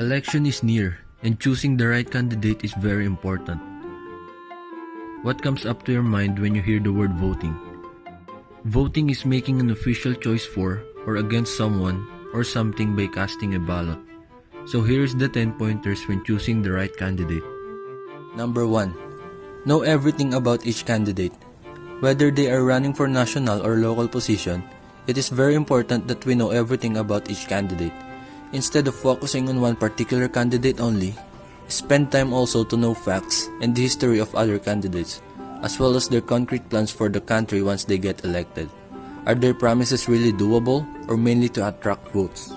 Election is near, and choosing the right candidate is very important. What comes up to your mind when you hear the word voting? Voting is making an official choice for or against someone or something by casting a ballot. So here's the 10 pointers when choosing the right candidate. Number 1. Know everything about each candidate. Whether they are running for national or local position, it is very important that we know everything about each candidate. Instead of focusing on one particular candidate only, spend time also to know facts and the history of other candidates, as well as their concrete plans for the country once they get elected. Are their promises really doable or mainly to attract votes?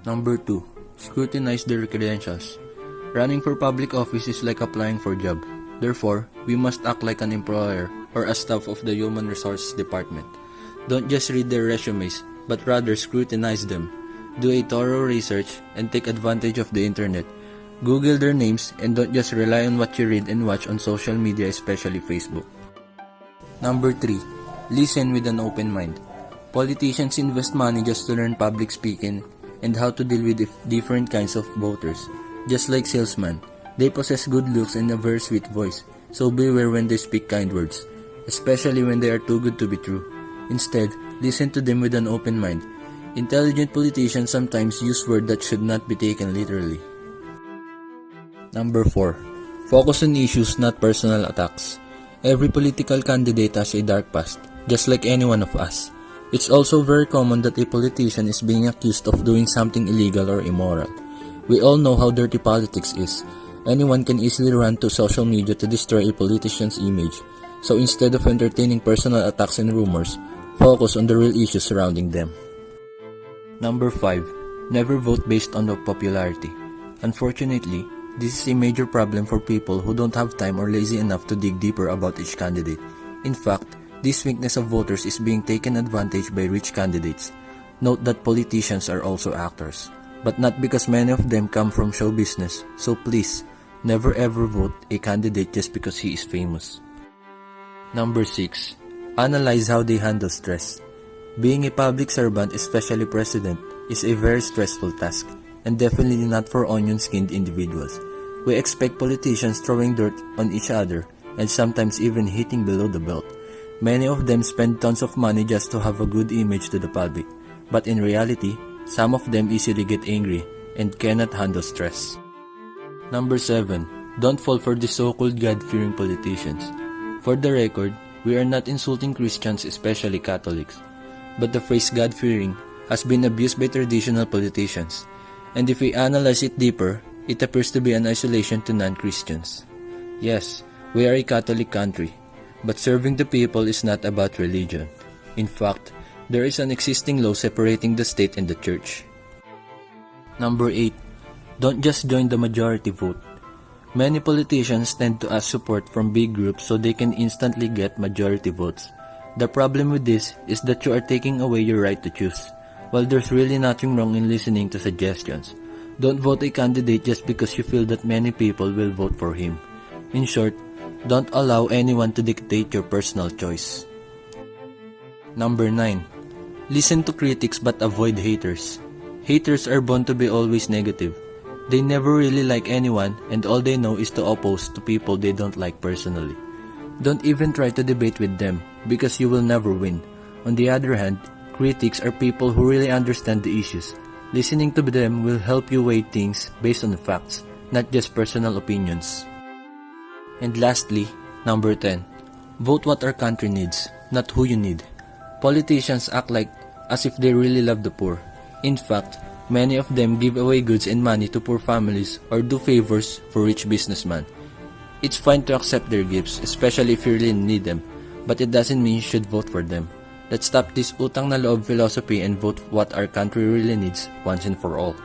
Number 2. Scrutinize their credentials. Running for public office is like applying for a job. Therefore, we must act like an employer or a staff of the Human Resources Department. Don't just read their resumes, but rather scrutinize them. Do a thorough research and take advantage of the internet. Google their names and don't just rely on what you read and watch on social media, especially Facebook. Number 3. Listen with an open mind. Politicians invest money just to learn public speaking and how to deal with different kinds of voters. Just like salesmen, they possess good looks and a very sweet voice, so beware when they speak kind words, especially when they are too good to be true. Instead, listen to them with an open mind. Intelligent politicians sometimes use words that should not be taken literally. Number 4. Focus on issues, not personal attacks. Every political candidate has a dark past, just like any one of us. It's also very common that a politician is being accused of doing something illegal or immoral. We all know how dirty politics is. Anyone can easily run to social media to destroy a politician's image. So instead of entertaining personal attacks and rumors, focus on the real issues surrounding them. Number 5. Never vote based on the popularity. Unfortunately, this is a major problem for people who don't have time or lazy enough to dig deeper about each candidate. In fact, this weakness of voters is being taken advantage by rich candidates. Note that politicians are also actors, but not because many of them come from show business. So please, never ever vote a candidate just because he is famous. Number 6. Analyze how they handle stress. Being a public servant, especially president, is a very stressful task, and definitely not for onion-skinned individuals. We expect politicians throwing dirt on each other, and sometimes even hitting below the belt. Many of them spend tons of money just to have a good image to the public, but in reality, some of them easily get angry and cannot handle stress. Number 7. Don't fall for the so-called God-fearing politicians. For the record, we are not insulting Christians, especially Catholics. But the phrase God-fearing has been abused by traditional politicians, and if we analyze it deeper, it appears to be an isolation to non-Christians. Yes, we are a Catholic country, but serving the people is not about religion. In fact, there is an existing law separating the state and the church. Number 8. Don't just join the majority vote. Many politicians tend to ask support from big groups so they can instantly get majority votes. The problem with this is that you are taking away your right to choose. While there's really nothing wrong in listening to suggestions, don't vote a candidate just because you feel that many people will vote for him. In short, don't allow anyone to dictate your personal choice. Number 9. Listen to critics but avoid haters. Haters are born to be always negative. They never really like anyone and all they know is to oppose to people they don't like personally. Don't even try to debate with them because you will never win. On the other hand, critics are people who really understand the issues. Listening to them will help you weigh things based on the facts, not just personal opinions. And lastly, number 10. Vote what our country needs, not who you need. Politicians act like as if they really love the poor. In fact, many of them give away goods and money to poor families or do favors for rich businessmen. It's fine to accept their gifts, especially if you really need them, but it doesn't mean you should vote for them. Let's stop this utang na loob philosophy and vote what our country really needs once and for all.